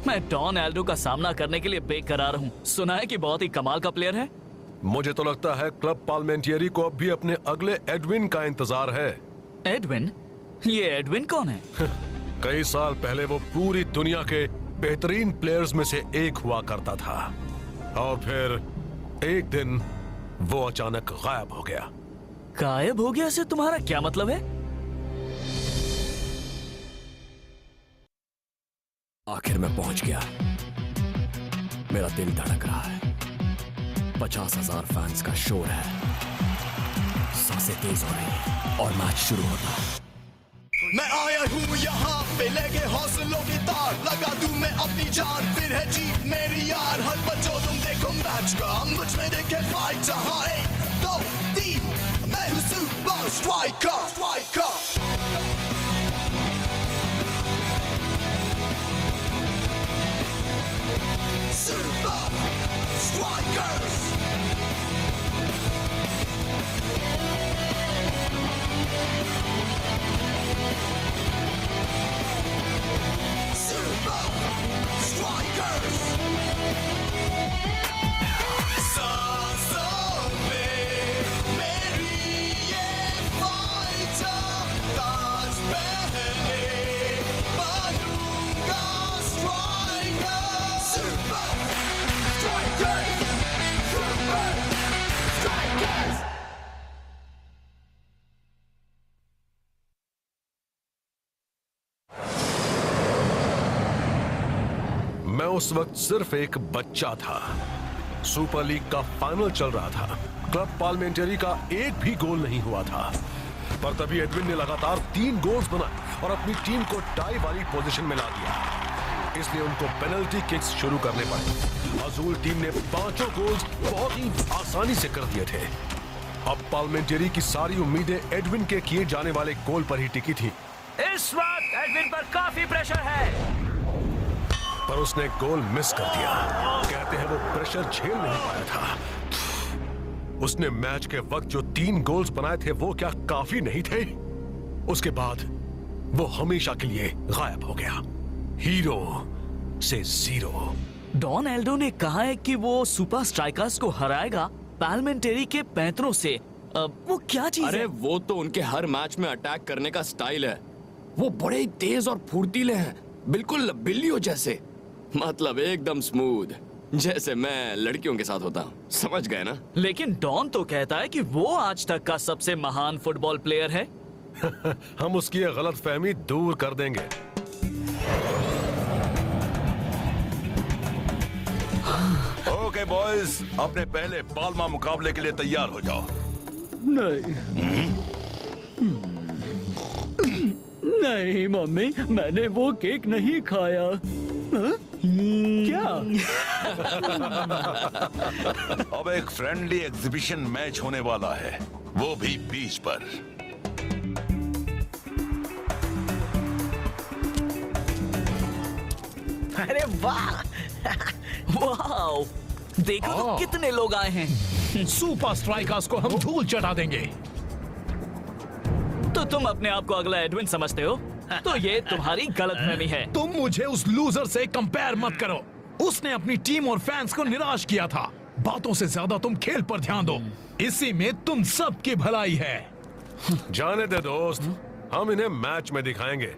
मैं don Aldo का सामना करने के लिए बेकरार हूँ। सुना है कि बहुत ही कमाल का प्लेयर है। मुझे तो लगता है क्लब पार्लिमेंटियरी को अब भी अपने अगले एडविन का इंतजार है। एडविन? ये एडविन कौन है? कई साल पहले वो पूरी दुनिया के बेहतरीन प्लेयर्स में से एक हुआ करता था और फिर एक दिन वो अचानक गायब हो गया। गायब हो गया से तुम्हारा क्या मतलब है? आखिर मैं पहुंच गया। मेरा दिल धड़क रहा है। 50,000 फैंस का शोर है। सांसें तेज हो रही है और मैच शुरू होता है। मैं आया हूँ यहाँ पे लेके हौसलों की तार, लगा दूं मैं अपनी जान, फिर है जीत मेरी यार। हर बच्चों तुम देखो मैच का, मुझ में देखे फाइट। जहाँ 1, 2, 3 मैं हूँ super striker. Super Strikers! Super Strikers! सांसों में मेरी ये फाइटर, ताज पहने बनूंगा striker. Super Strikers! Super Strikers! मैं उस वक्त सिर्फ एक बच्चा था। सुपर लीग का फाइनल चल रहा था। क्लब पार्लिमेंटरी का एक भी गोल नहीं हुआ था, पर तभी एडविन ने लगातार 3 गोल्स बनाए और अपनी टीम को टाई वाली पोजीशन में ला दिया। इसलिए उनको पेनल्टी किक्स शुरू करने पड़े। अजूल टीम ने 5 गोल्स बहुत ही आसानी से कर दिए थे। अब पार्लिमेंटरी की सारी उम्मीदें एडविन के किए जाने वाले गोल पर ही टिकी थी। इस वक्त एडविन पर काफी प्रेशर है, पर उसने गोल मिस कर दिया। कहते हैं वो प्रेशर झेल नहीं पाया था। उसने मैच के वक्त जो 3 गोल्स बनाए थे वो क्या काफी नहीं थे? उसके बाद वो हमेशा के लिए गायब हो गया। हीरो से जीरो। डॉन एल्डो ने कहा है कि वो सुपर स्ट्राइकर्स को हराएगा पार्लिमेंटरी के पैंतरों से। वो क्या चीज अरे है? वो तो उनके हर मैच में अटैक करने का स्टाइल है। वो बड़े ही तेज और फुर्तीले हैं, बिल्कुल बिल्लियों जैसे। मतलब एकदम स्मूथ, जैसे मैं लड़कियों के साथ होता हूँ। समझ गए ना? लेकिन डॉन तो कहता है कि वो आज तक का सबसे महान फुटबॉल प्लेयर है। हम उसकी ये गलतफहमी दूर कर देंगे। ओके बॉयज, अपने पहले पाल्मा मुकाबले के लिए तैयार हो जाओ। नहीं मम्मी, मैंने वो केक नहीं खाया। क्या? अब एक फ्रेंडली एग्जीबिशन मैच होने वाला है, वो भी बीच पर। अरे वाह! वाह! देखो तो कितने लोग आए हैं। सुपर स्ट्राइकर्स को हम धूल चटा देंगे। तो तुम अपने आप को अगला एडविन समझते हो? तो ये तुम्हारी गलतफहमी है। तुम मुझे उस लूजर से कंपेयर मत करो। उसने अपनी टीम और फैंस को निराश किया था। बातों से ज्यादा तुम खेल पर ध्यान दो, इसी में तुम सबकी भलाई है। जाने दे दोस्त, हम इन्हें मैच में दिखाएंगे।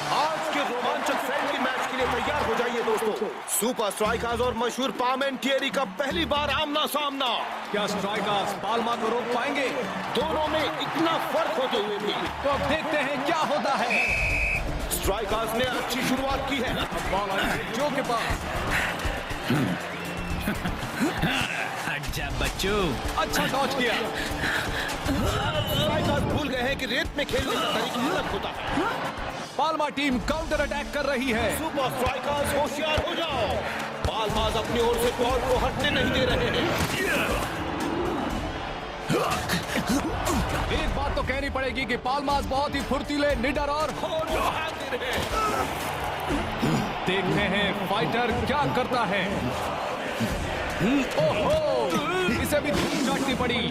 आज के रोमांचक फ्रेंडली मैच के लिए तैयार हो जाइए दोस्तों। सुपर स्ट्राइकर्स और मशहूर पार्लिमेंटरी का पहली बार आमना सामना। क्या स्ट्राइकर्स पाल्मा को रोक पाएंगे? दोनों में इतना फर्क होते हुए भी तो अब देखते हैं क्या होता है। स्ट्राइकर्स ने अच्छी शुरुआत की है। बॉल आई जो के पास। हट जा बच्चों। अच्छा डॉच किया। स्ट्राइकर्स भूल गए हैं कि रेत में खेलने का तरीका अलग होता है। पाल्मा टीम काउंटर अटैक कर रही है। सुपर स्ट्राइकर्स होशियार हो जाओ। पाल्मास अपनी ओर से बॉल को हटने नहीं दे रहे हैं। एक बात तो कहनी पड़ेगी कि पाल्मास बहुत ही फुर्तीले, निडर और बहादुर है। देखते हैं फाइटर क्या करता है। ओहो! इसे भी धूल चाटनी पड़ी।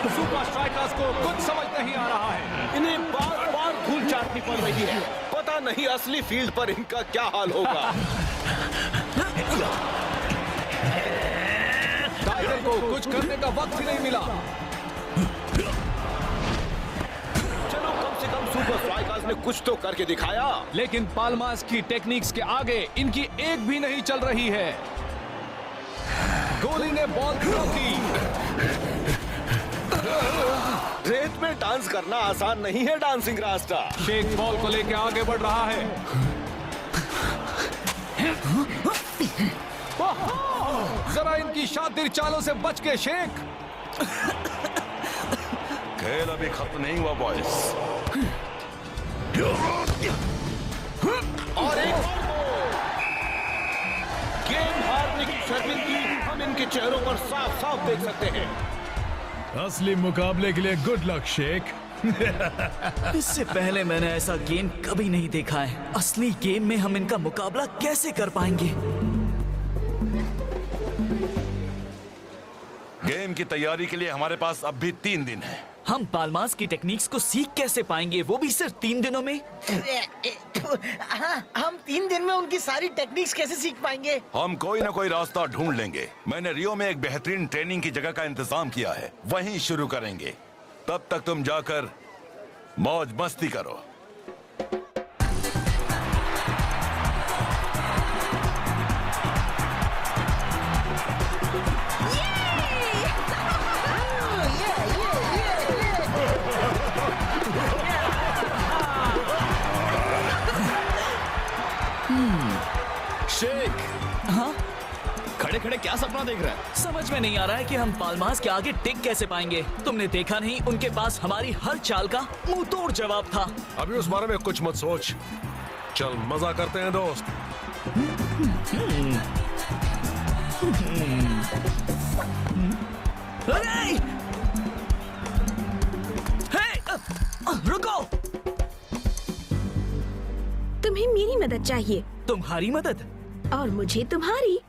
सुपर स्ट्राइकर्स को कुछ समझ नहीं आ रहा है। इन्हें बार बार धूल चाटनी पड़ रही है। पता पता नहीं असली फील्ड पर इनका क्या हाल होगा। टाइगर को कुछ करने का वक्त ही नहीं मिला। चलो कम से कम सुपर स्ट्राइकर्स ने कुछ तो करके दिखाया। लेकिन पाल्मास की टेक्निक्स के आगे इनकी एक भी नहीं चल रही है। गोली ने बॉल थ्रो की। रेत में डांस करना आसान नहीं है डांसिंग रास्ता। शेख बॉल को लेकर आगे बढ़ रहा है। जरा इनकी शातिर चालों से बच के शेख। खेल अभी खत्म नहीं हुआ बॉयज। और एक गेम हारने की शर्मिंदगी हम इनके चेहरों पर साफ साफ देख सकते हैं। असली मुकाबले के लिए गुड लक शेख। इससे पहले मैंने ऐसा गेम कभी नहीं देखा है। असली गेम में हम इनका मुकाबला कैसे कर पाएंगे? गेम की तैयारी के लिए हमारे पास अब भी 3 दिन है। हम पाल्मास की टेक्निक्स को सीख कैसे पाएंगे, वो भी सिर्फ 3 दिनों में? हाँ, हम 3 दिन में उनकी सारी टेक्निक्स कैसे सीख पाएंगे? हम कोई ना कोई रास्ता ढूंढ लेंगे। मैंने रियो में एक बेहतरीन ट्रेनिंग की जगह का इंतजाम किया है, वहीं शुरू करेंगे। तब तक तुम जाकर मौज मस्ती करो। शेख, हाँ? खड़े खड़े क्या सपना देख रहा है? समझ में नहीं आ रहा है कि हम पाल्मास के आगे टिक कैसे पाएंगे। तुमने देखा नहीं, उनके पास हमारी हर चाल का मुंह तोड़ जवाब था। अभी उस बारे में कुछ मत सोच, चल मजा करते हैं दोस्त। अरे! रुको! तुम्हें मेरी मदद चाहिए। तुम्हारी मदद? और मुझे तुम्हारी।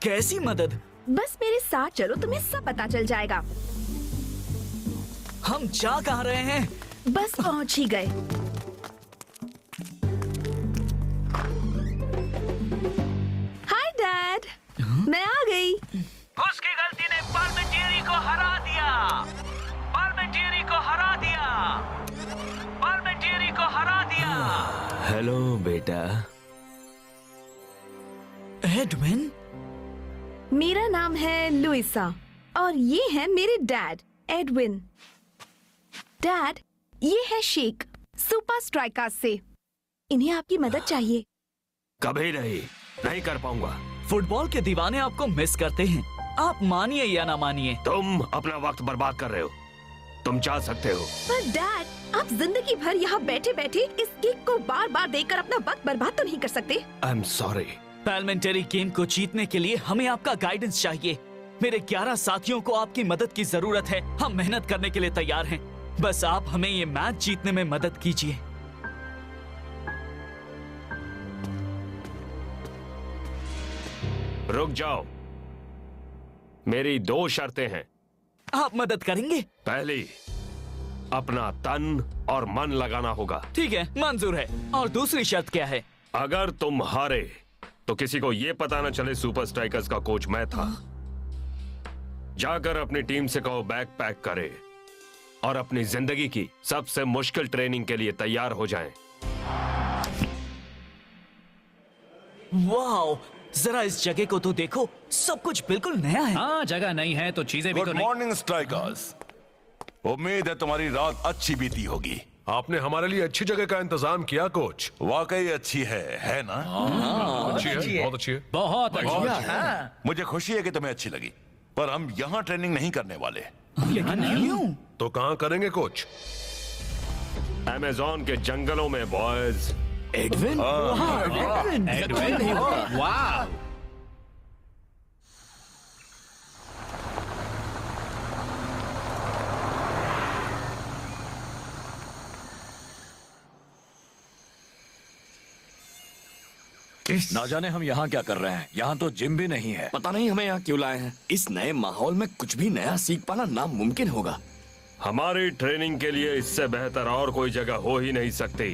कैसी मदद? बस मेरे साथ चलो, तुम्हें सब पता चल जाएगा। हम जा कहाँ रहे हैं? बस पहुंच ही गए। हाय डैड, मैं आ गई। उसकी गलती ने पार्मेंटियरी को हरा दिया। पार्मेंटियरी को हरा दिया। पार्मेंटियरी को हरा दिया। हेलो बेटा। एडविन? मेरा नाम है लुइसा और ये है मेरे डैड एडविन। डैड, ये है शेख, सुपर स्ट्राइकर्स से। इन्हें आपकी मदद चाहिए। कभी नहीं कर पाऊंगा। फुटबॉल के दीवाने आपको मिस करते हैं, आप मानिए या ना मानिए। तुम अपना वक्त बर्बाद कर रहे हो। तुम जा सकते हो। पर डैड, आप जिंदगी भर यहाँ बैठे बैठे इस किक को बार बार देखकर अपना वक्त बर्बाद तो नहीं कर सकते। I am sorry. Parliamentary game को जीतने के लिए हमें आपका गाइडेंस चाहिए। मेरे 11 साथियों को आपकी मदद की जरूरत है। हम मेहनत करने के लिए तैयार हैं। बस आप हमें ये मैच जीतने में मदद कीजिए। रुक जाओ, मेरी 2 शर्तें हैं। आप मदद करेंगे? पहली, अपना तन और मन लगाना होगा। ठीक है, मंजूर है। और दूसरी शर्त क्या है? अगर तुम हारे तो किसी को ये पता न चले सुपर स्ट्राइकर्स का कोच मैं था। जाकर अपनी टीम से कहो बैग पैक करे और अपनी जिंदगी की सबसे मुश्किल ट्रेनिंग के लिए तैयार हो जाएं। वाओ, जरा इस जगह को तो देखो, सब कुछ बिल्कुल नया है। हाँ, जगह नहीं है तो चीजें भी तो गुड नहीं। Morning strikers. उम्मीद है तुम्हारी रात अच्छी बीती होगी। आपने हमारे लिए अच्छी जगह का इंतजाम किया कोच। वाकई अच्छी है ना? अच्छी है, बहुत अच्छी है। बहुत अच्छा। मुझे खुशी है कि तुम्हें अच्छी लगी, पर हम यहाँ ट्रेनिंग नहीं करने वाले। क्यों? तो कहाँ करेंगे कोच? अमेज़न के जंगलों में बॉयज। एडविन? एडविन, वाह। ना जाने हम यहाँ क्या कर रहे हैं। यहाँ तो जिम भी नहीं है। पता नहीं हमें यहाँ क्यों लाए हैं। इस नए माहौल में कुछ भी नया सीख पाना नामुमकिन होगा। हमारी ट्रेनिंग के लिए इससे बेहतर और कोई जगह हो ही नहीं सकती।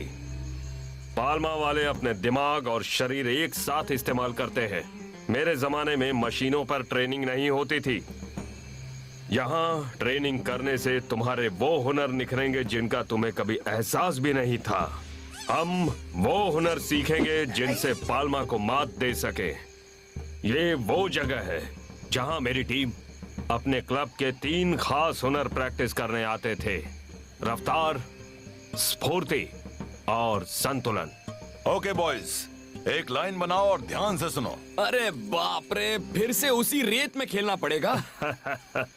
पाल्मा वाले अपने दिमाग और शरीर एक साथ इस्तेमाल करते हैं। मेरे जमाने में मशीनों पर ट्रेनिंग नहीं होती थी। यहाँ ट्रेनिंग करने से तुम्हारे वो हुनर निखरेंगे जिनका तुम्हें कभी एहसास भी नहीं था। हम वो हुनर सीखेंगे जिनसे पाल्मा को मात दे सके। ये वो जगह है जहाँ मेरी टीम अपने क्लब के 3 खास हुनर प्रैक्टिस करने आते थे: रफ्तार, स्फूर्ति और संतुलन। ओके बॉयज, एक लाइन बनाओ और ध्यान से सुनो। अरे बाप रे, फिर से उसी रेत में खेलना पड़ेगा।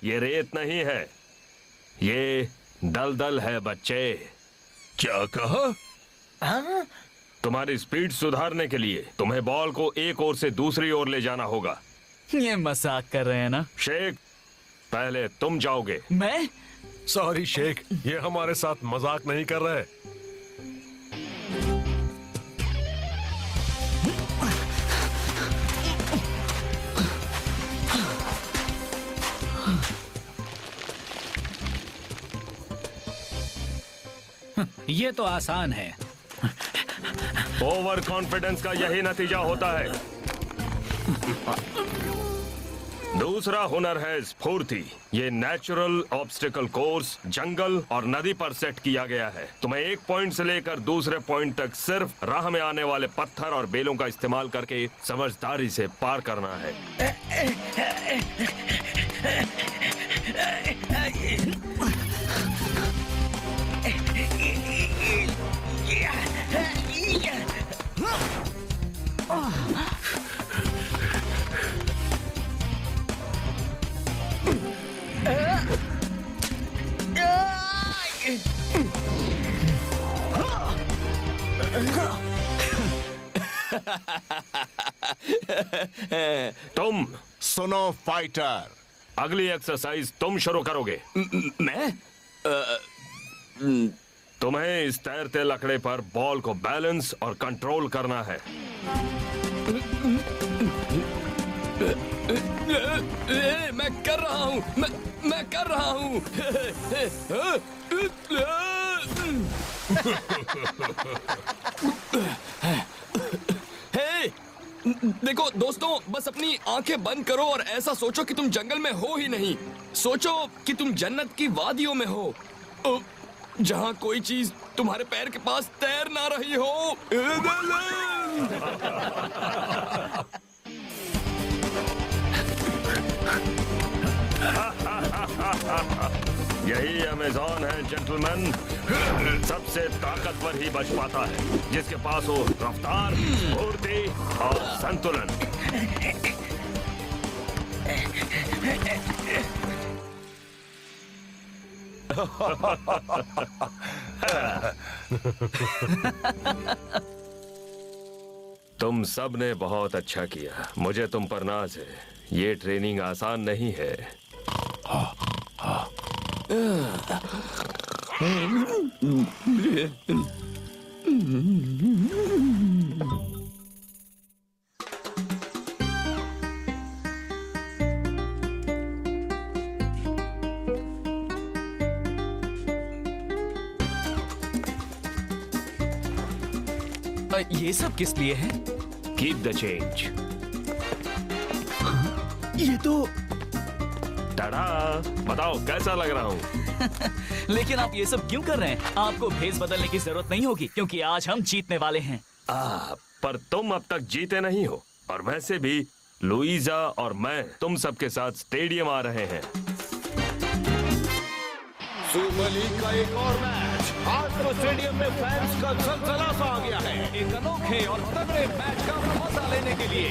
ये रेत नहीं है, ये दलदल है बच्चे। क्या कहा? हाँ? तुम्हारी स्पीड सुधारने के लिए तुम्हें बॉल को एक ओर से दूसरी ओर ले जाना होगा। ये मजाक कर रहे हैं ना? शेख, पहले तुम जाओगे। मैं? सॉरी शेख, ये हमारे साथ मजाक नहीं कर रहे। ये तो आसान है। ओवर कॉन्फिडेंस का यही नतीजा होता है। दूसरा हुनर है स्फूर्ति। ये नेचुरल ऑब्स्टिकल कोर्स जंगल और नदी पर सेट किया गया है। तुम्हें एक पॉइंट से लेकर दूसरे पॉइंट तक सिर्फ राह में आने वाले पत्थर और बेलों का इस्तेमाल करके समझदारी से पार करना है। तुम सुनो फाइटर, अगली एक्सरसाइज तुम शुरू करोगे। मैं? तुम्हें इस तैरते लकड़े पर बॉल को बैलेंस और कंट्रोल करना है। मैं कर रहा हूँ, मैं कर रहा हूँ। हे, देखो दोस्तों, बस अपनी आंखें बंद करो और ऐसा सोचो कि तुम जंगल में हो ही नहीं। सोचो कि तुम जन्नत की वादियों में हो, जहाँ कोई चीज तुम्हारे पैर के पास तैर ना रही हो। यही अमेज़न है जेंटलमैन। सबसे ताकतवर ही बच पाता है जिसके पास हो रफ्तार, फुर्ती और संतुलन। तुम सब ने बहुत अच्छा किया। मुझे तुम पर नाज है। ये ट्रेनिंग आसान नहीं है। ये सब किस लिए है? Keep the change. ये तो टाडा, बताओ कैसा लग रहा हूँ? लेकिन आप ये सब क्यों कर रहे हैं? आपको भेस बदलने की जरूरत नहीं होगी क्योंकि आज हम जीतने वाले हैं। पर तुम अब तक जीते नहीं हो। और वैसे भी लुइजा और मैं तुम सबके साथ स्टेडियम आ रहे हैं। सुपर लीग का एक और मैच। आज तो स्टेडियम में फैंस का जलजला सा आ गया है। एक अनोखे और तगड़े मैच का मजा लेने के लिए।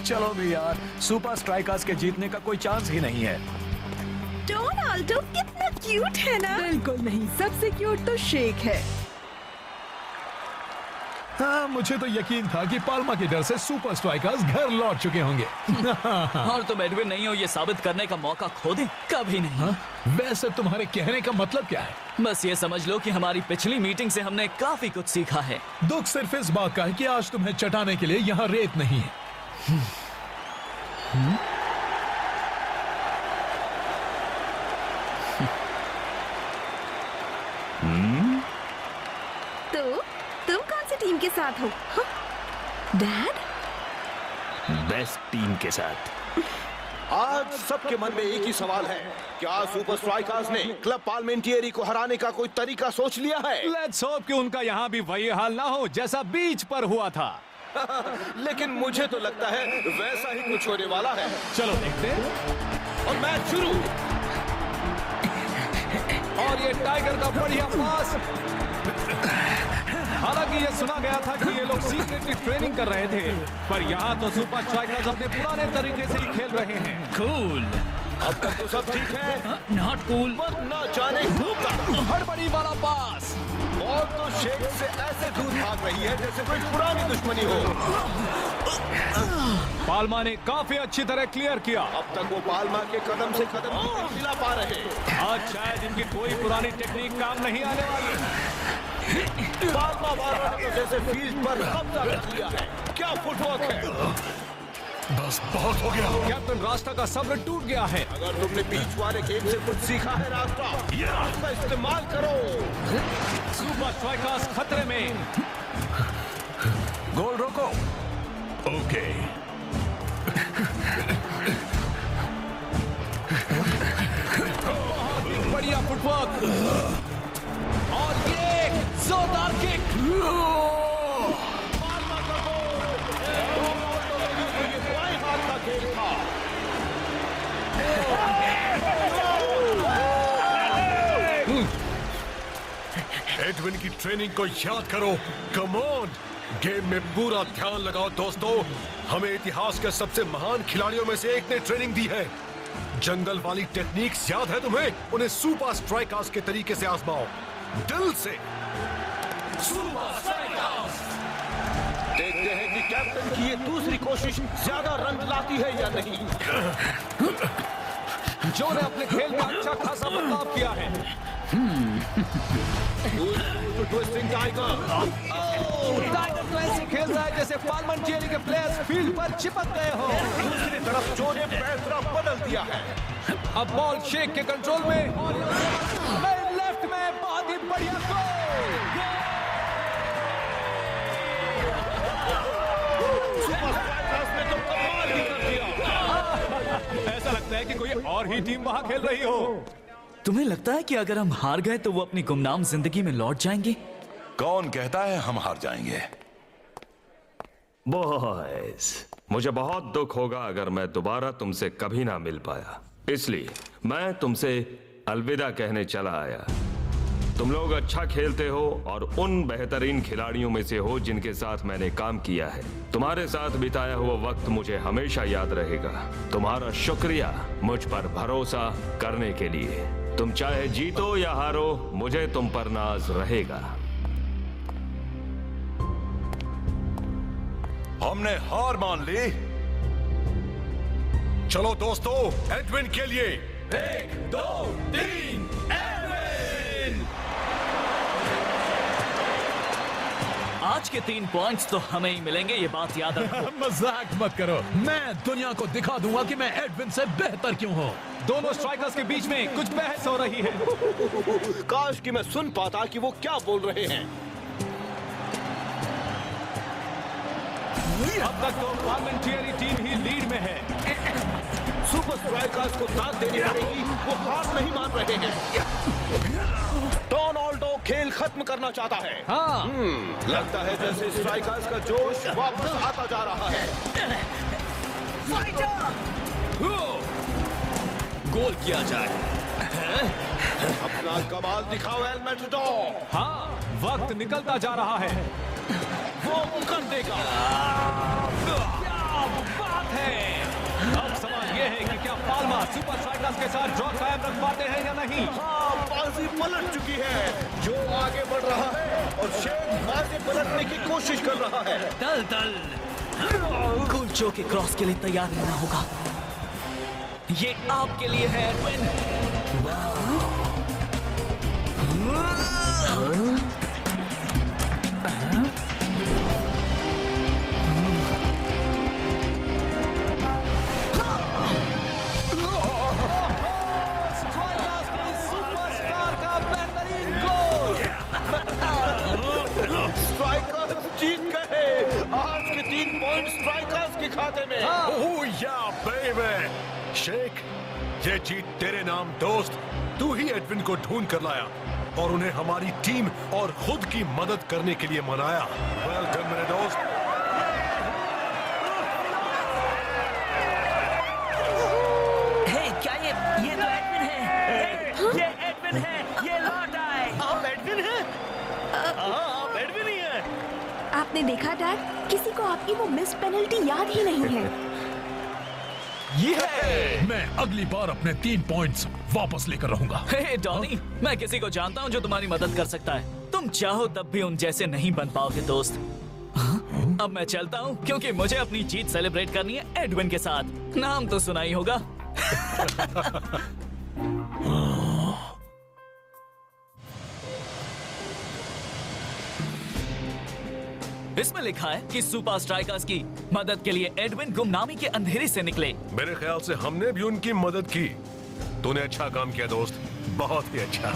चलो भी यार, सुपर स्ट्राइकर्स के जीतने का कोई चांस ही नहीं है। डोनाल्डो कितना क्यूट है ना? बिल्कुल नहीं, सबसे क्यूट तो शेक है। हाँ, मुझे तो यकीन था कि पाल्मा के डर से सुपर स्ट्राइकर्स घर लौट चुके होंगे। और तुम एडविन नहीं हो ये साबित करने का मौका खो दे कभी नहीं। हाँ? वैसे तुम्हारे कहने का मतलब क्या है? बस ये समझ लो कि हमारी पिछली मीटिंग से हमने काफी कुछ सीखा है। दुख सिर्फ इस बात का है कि आज तुम्हें चटाने के लिए यहाँ रेत नहीं है। तो तुम साथ हो? हाँ? डैड? बेस्ट टीम के साथ। आज सबके मन में एक ही सवाल है, क्या सुपर स्ट्राइकर्स ने क्लब पार्लिमेंटियरी को हराने का कोई तरीका सोच लिया है? लेट्स होप कि उनका यहाँ भी वही हाल ना हो जैसा बीच पर हुआ था। लेकिन मुझे तो लगता है वैसा ही कुछ होने वाला है। चलो देखते हैं। और मैच शुरू। और ये टाइगर का बढ़िया पास। हालांकि ये सुना गया था कि ये लोग सीक्रेटली ट्रेनिंग कर रहे थे, पर यहाँ तो सुपर स्ट्राइकर्स अपने पुराने तरीके से ही खेल रहे हैं। कूल। अब तक तो सब ठीक है। Not cool. बस ना जाने हड़बड़ी वाला पास। बॉल तो शेख से ऐसे दूर भाग रही है जैसे कोई पुरानी दुश्मनी हो। पाल्मा ने काफी अच्छी तरह क्लियर किया। अब तक वो पाल्मा के कदम से कदम नहीं मिला पा रहे। आज शायद इनकी कोई पुरानी टेक्निक काम नहीं आने वाली। पाल्मा वालों ने जैसे फील्ड पर कब्जा कर लिया है। क्या फुटवर्क है। बस बहुत हो गया। कैप्टन रास्ता का सब्र टूट गया है। अगर तुमने बीच वाले गेम से कुछ सीखा है रास्ता, उसका इस्तेमाल करो। सुपर स्ट्राइकर्स खतरे में। गोल रोको। ओके। बढ़िया फुटवर्क। और ये जोरदार किक। एडविन की ट्रेनिंग को याद करो। कम ऑन, गेम में पूरा ध्यान लगाओ दोस्तों। हमें इतिहास के सबसे महान खिलाड़ियों में से एक ने ट्रेनिंग दी है। जंगल वाली टेक्निक्स याद है तुम्हें? उन्हें सुपर स्ट्राइकर्स के तरीके से आजमाओ, दिल से। देखते हैं कि कैप्टन की ये दूसरी कोशिश ज्यादा रन लाती है या नहीं। जो ने अपने खेल में अच्छा खासा बदलाव किया है। Twisting tiger. टाइगर तो ऐसे खेल रहा है जैसे पार्लिमेंटियरी के प्लेयर्स फील्ड पर चिपक गए हो। दूसरी तरफ जो ने पैर बदल दिया है। अब बॉल शेख के कंट्रोल में। लेफ्ट में बहुत ही बढ़िया गोल। ऐसा लगता है कि कोई और ही टीम वहां खेल रही हो। तुम्हें लगता है कि अगर हम हार गए तो वो अपनी गुमनाम जिंदगी में लौट जाएंगे? कौन कहता है हम हार जाएंगे? बॉयज, मुझे बहुत दुख होगा अगर मैं दोबारा तुमसे कभी ना मिल पाया, इसलिए मैं तुमसे अलविदा कहने चला आया। तुम लोग अच्छा खेलते हो और उन बेहतरीन खिलाड़ियों में से हो जिनके साथ मैंने काम किया है। तुम्हारे साथ बिताया हुआ वक्त मुझे हमेशा याद रहेगा। तुम्हारा शुक्रिया मुझ पर भरोसा करने के लिए। तुम चाहे जीतो या हारो, मुझे तुम पर नाज रहेगा। हमने हार मान ली। चलो दोस्तों, एडविन के लिए 1, 2, 3 एडविन। आज के 3 पॉइंट्स तो हमें ही मिलेंगे, ये बात याद रखो। मजाक मत करो। मैं दुनिया को दिखा दूंगा कि मैं एडविन से बेहतर क्यों हूँ। दोनों स्ट्राइकर्स के बीच में कुछ बहस हो रही है। काश कि मैं सुन पाता कि वो क्या बोल रहे हैं। अब तक तो पार्लिमेंटियरी टीम ही लीड में है। सुपर स्ट्राइकर्स को दाद देनी पड़ेगी, वो हार नहीं मान रहे हैं। डोनाल्डो खेल खत्म करना चाहता है। हाँ। लगता है जैसे स्ट्राइकर्स का जोश वापस आता जा रहा है। गोल किया जाए। अपना कमाल दिखाओ एल मैटाडोर। हाँ, वक्त निकलता जा रहा है। वो कर देगा। क्या बात है। अब सवाल यह है कि क्या पाल्मा सुपर स्ट्राइकर्स के साथ ड्रॉ कायम रख पाते हैं या नहीं। हाँ, बाजी पलट चुकी है। जो आगे बढ़ रहा है और शेख आगे पलटने की कोशिश कर रहा है। दल दल कुलचो के क्रॉस के लिए तैयार रहना होगा। ये आपके लिए है एडविन। सुपरस्टार का बेहतरीन गोल। स्ट्राइकर जीत गए। खाते में। ओह या बेबी। शेख, ये जीत तेरे नाम दोस्त। तू ही एडविन को ढूंढ कर लाया और उन्हें हमारी टीम और खुद की मदद करने के लिए मनाया। वेलकम मेरे दोस्त। क्या ये तो एडविन है। ये एडविन है, ये लौट आए। आप एडविन हैं? आप एडविन ही हैं। आपने देखा डैड, किसी को आपकी वो मिस पेनल्टी याद ही नहीं है। ये मैं अगली बार अपने 3 पॉइंट्स वापस लेकर रहूंगा। हे डॉनी, मैं किसी को जानता हूँ जो तुम्हारी मदद कर सकता है। तुम चाहो तब भी उन जैसे नहीं बन पाओगे दोस्त। अब मैं चलता हूँ क्योंकि मुझे अपनी जीत सेलिब्रेट करनी है एडविन के साथ। नाम तो सुना ही होगा। इसमें लिखा है कि सुपर स्ट्राइकर्स की मदद के लिए एडविन गुमनामी के अंधेरे से निकले। मेरे ख्याल से हमने भी उनकी मदद की। तूने अच्छा काम किया दोस्त, बहुत ही अच्छा।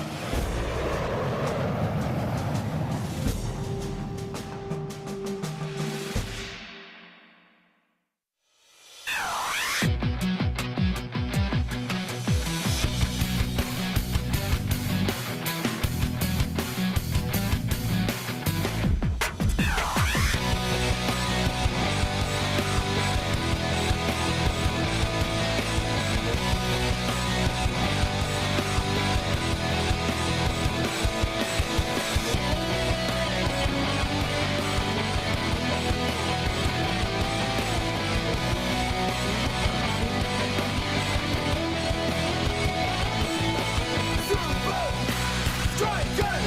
Strikers!